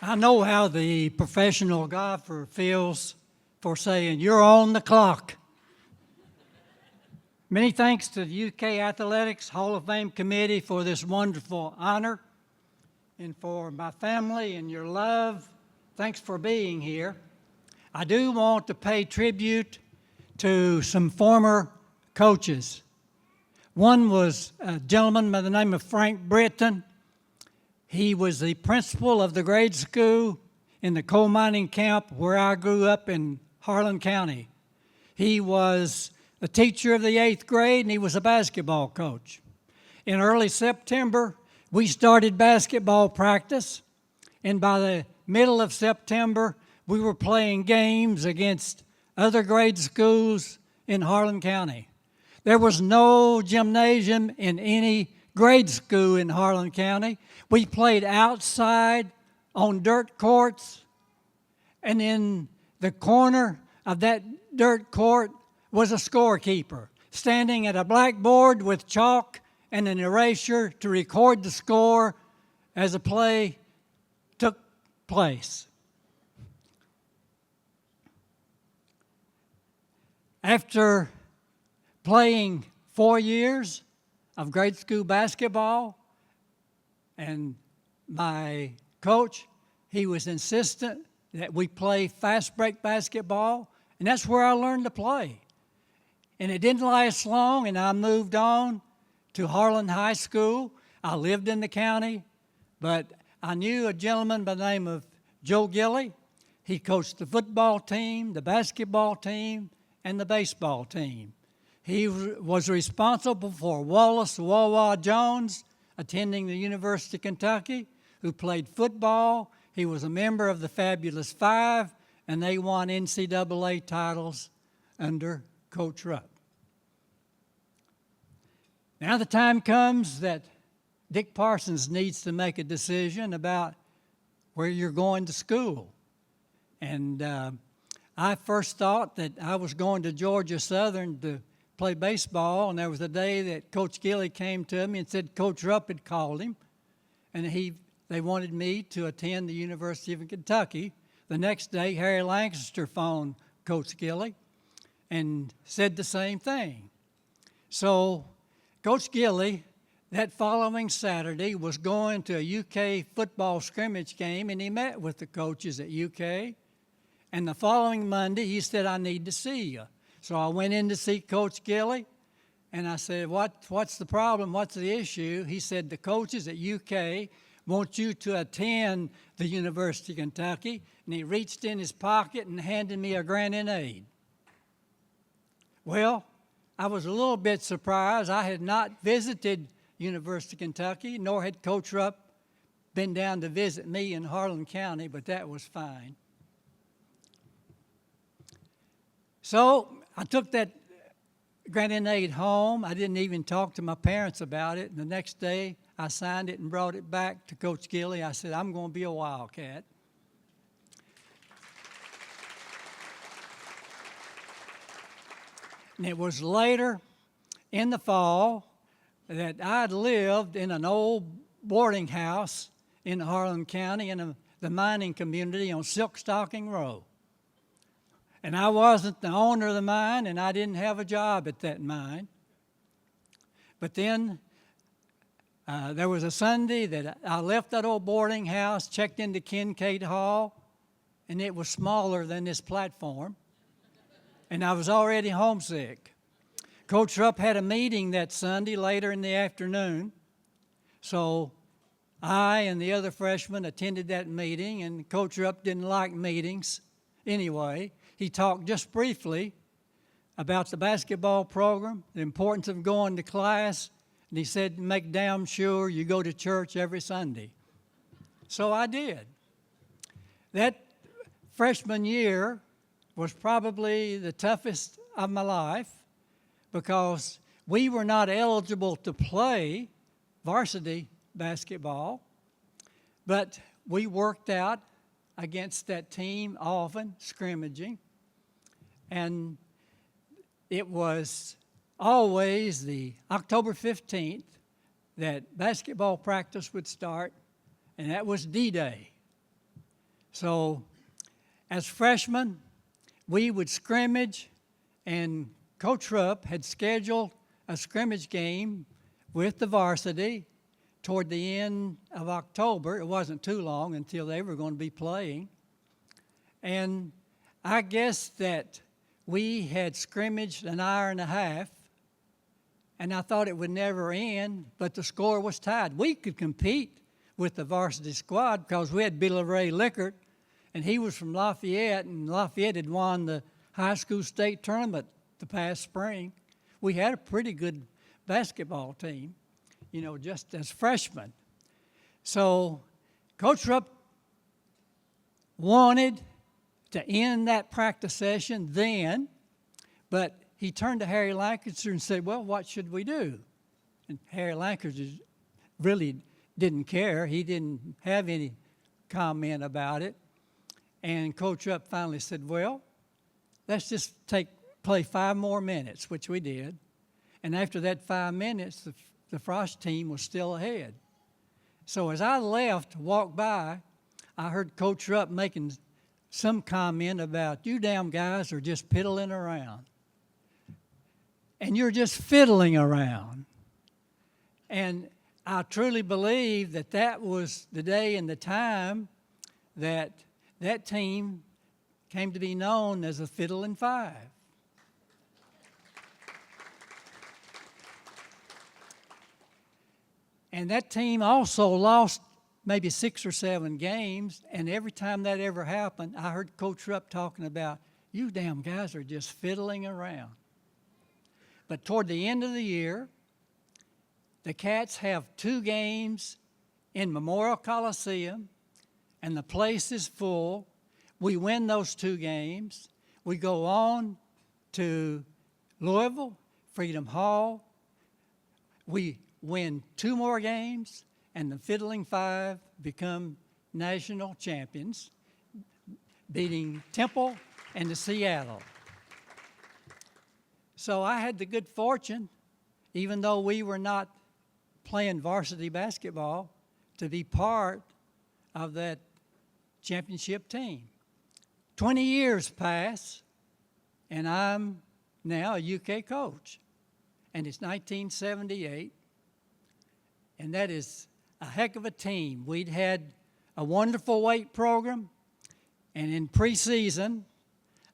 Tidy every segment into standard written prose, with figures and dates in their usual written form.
I know how the professional golfer feels for saying, "You're on the clock." Many thanks to the UK Athletics Hall of Fame Committee for this wonderful honor, and for my family and your love. Thanks for being here. I do want to pay tribute to some former coaches. One was a gentleman by the name of Frank Britton. He was the principal of the grade school in the coal mining camp where I grew up in Harlan County. He was the teacher of the 8th grade, and he was a basketball coach. In early September, we started basketball practice, and by the middle of September, we were playing games against other grade schools in Harlan County. There was no gymnasium in any grade school in Harlan County. We played outside on dirt courts, and in the corner of that dirt court was a scorekeeper standing at a blackboard with chalk and an eraser to record the score as a play took place. After playing 4 years of grade school basketball, and my coach, he was insistent that we play fast break basketball, and that's where I learned to play. And it didn't last long, and I moved on to Harlan High School. I lived in the county, but I knew a gentleman by the name of Joe Gilley. He coached the football team, the basketball team, and the baseball team. He was responsible for Wallace Wawa Jones attending the University of Kentucky, who played football. He was a member of the Fabulous Five, and they won NCAA titles under Coach Rupp. Now the time comes that Dick Parsons needs to make a decision about where you're going to school. And I first thought that I was going to Georgia Southern to play baseball, and there was a day that Coach Gilley came to me and said Coach Rupp had called him, and they wanted me to attend the University of Kentucky. The next day, Harry Lancaster phoned Coach Gilley and said the same thing. So Coach Gilley, that following Saturday, was going to a UK football scrimmage game, and he met with the coaches at UK. And the following Monday, he said, "I need to see you." So I went in to see Coach Gilley, and I said, what's the problem? What's the issue? He said, "The coaches at UK want you to attend the University of Kentucky." And he reached in his pocket and handed me a grant in aid. Well, I was a little bit surprised. I had not visited University of Kentucky, nor had Coach Rupp been down to visit me in Harlan County, but that was fine. So I took that grant in aid home. I didn't even talk to my parents about it. And the next day, I signed it and brought it back to Coach Gilley. I said, "I'm going to be a Wildcat." And it was later in the fall that I'd lived in an old boarding house in Harlan County in the mining community on Silkstocking Road. And I wasn't the owner of the mine, and I didn't have a job at that mine. But then there was a Sunday that I left that old boarding house, checked into Kincaid Hall, and it was smaller than this platform. And I was already homesick. Coach Rupp had a meeting that Sunday later in the afternoon. So I and the other freshmen attended that meeting, and Coach Rupp didn't like meetings anyway. He talked just briefly about the basketball program, the importance of going to class, and he said, "Make damn sure you go to church every Sunday." So I did. That freshman year was probably the toughest of my life because we were not eligible to play varsity basketball, but we worked out against that team often, scrimmaging. And it was always the October 15th that basketball practice would start, and that was D-Day. So as freshmen, we would scrimmage, and Coach Rupp had scheduled a scrimmage game with the varsity toward the end of October. It wasn't too long until they were going to be playing. And I guess that we had scrimmaged an hour and a half, and I thought it would never end, but the score was tied. We could compete with the varsity squad because we had Billy Ray Lickert, and he was from Lafayette, and Lafayette had won the high school state tournament the past spring. We had a pretty good basketball team, you know, just as freshmen. So Coach Rupp wanted to end that practice session then, but he turned to Harry Lancaster and said, well, what should we do? And Harry Lancaster really didn't care. He didn't have any comment about it. And Coach Rupp finally said, well, let's just play 5 more minutes, which we did. And after that 5 minutes, the Frost team was still ahead. So as I left to walk by, I heard Coach Rupp making some comment about, you damn guys are just piddling around. And you're just fiddling around. And I truly believe that that was the day and the time that that team came to be known as the Fiddlin' Five. And that team also lost maybe 6 or 7 games, and every time that ever happened, I heard Coach Rupp talking about, you damn guys are just fiddling around. But toward the end of the year, the Cats have 2 games in Memorial Coliseum, and the place is full. We win those 2 games. We go on to Louisville, Freedom Hall. We win 2 more games, and the Fiddling Five become national champions, beating Temple and the Seattle. So I had the good fortune, even though we were not playing varsity basketball, to be part of that championship team. 20 years pass, and I'm now a UK coach. And it's 1978, and that is a heck of a team. We'd had a wonderful weight program, and in preseason,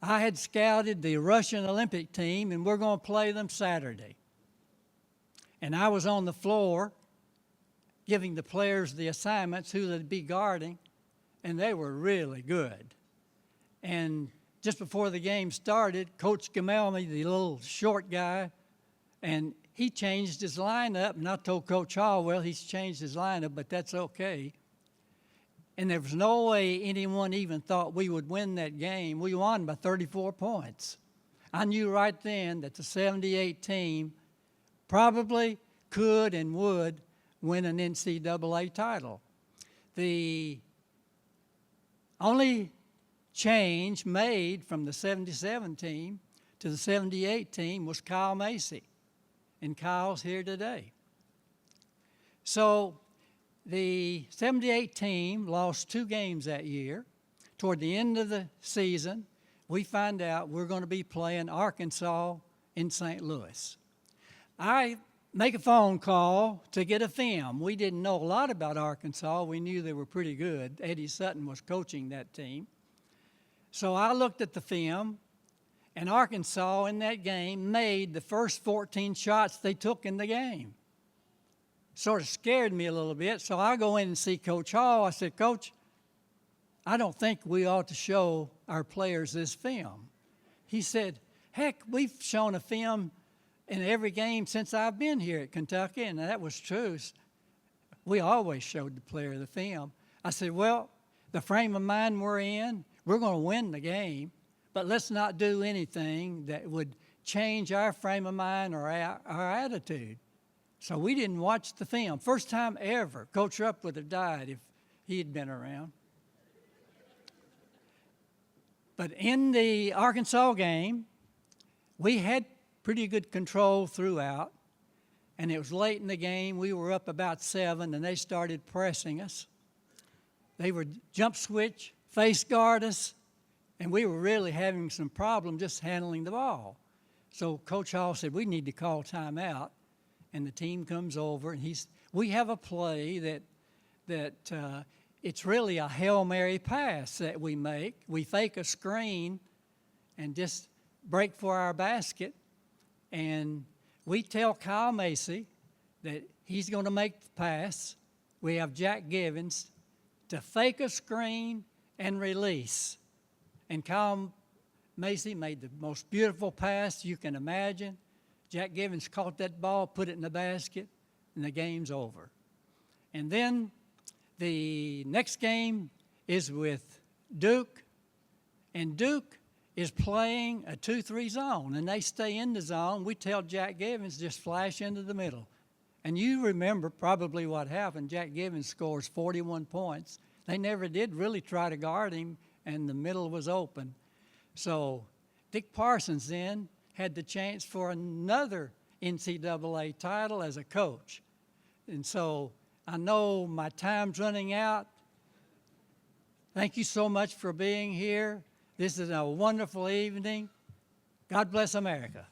I had scouted the Russian Olympic team, and we're going to play them Saturday. And I was on the floor giving the players the assignments, who they'd be guarding, and they were really good. And just before the game started, Coach Gamelmy, the little short guy, and he changed his lineup, and I told Coach Hall, well, he's changed his lineup, but that's okay. And there was no way anyone even thought we would win that game. We won by 34 points. I knew right then that the 78 team probably could and would win an NCAA title. The only change made from the 77 team to the 78 team was Kyle Macy, and Kyle's here today. So the 78 team lost 2 games that year. Toward the end of the season, we find out we're going to be playing Arkansas in St. Louis. I make a phone call to get a film. We didn't know a lot about Arkansas. We knew they were pretty good. Eddie Sutton was coaching that team. So I looked at the film, and Arkansas in that game made the first 14 shots they took in the game. Sort of scared me a little bit, so I go in and see Coach Hall. I said, Coach, I don't think we ought to show our players this film. He said, heck, we've shown a film in every game since I've been here at Kentucky, and that was true. We always showed the player the film. I said, well, the frame of mind we're in, we're going to win the game, but let's not do anything that would change our frame of mind or our attitude. So we didn't watch the film. First time ever. Coach Rupp would have died if he had been around. But in the Arkansas game, we had pretty good control throughout, and it was late in the game. We were up about 7, and they started pressing us. They would jump switch face guard us, and we were really having some problem just handling the ball. So Coach Hall said, we need to call timeout, and the team comes over, and we have a play that it's really a Hail Mary pass that we make. We fake a screen and just break for our basket, and we tell Kyle Macy that he's going to make the pass. We have Jack Givens to fake a screen and release. And Kyle Macy made the most beautiful pass you can imagine. Jack Givens caught that ball, put it in the basket, and the game's over. And then the next game is with Duke, and Duke is playing a 2-3 zone, and they stay in the zone. We tell Jack Givens, just flash into the middle. And you remember probably what happened. Jack Givens scores 41 points. They never did really try to guard him, and the middle was open. So Dick Parsons then had the chance for another NCAA title as a coach. And so I know my time's running out. Thank you so much for being here. This is a wonderful evening. God bless America.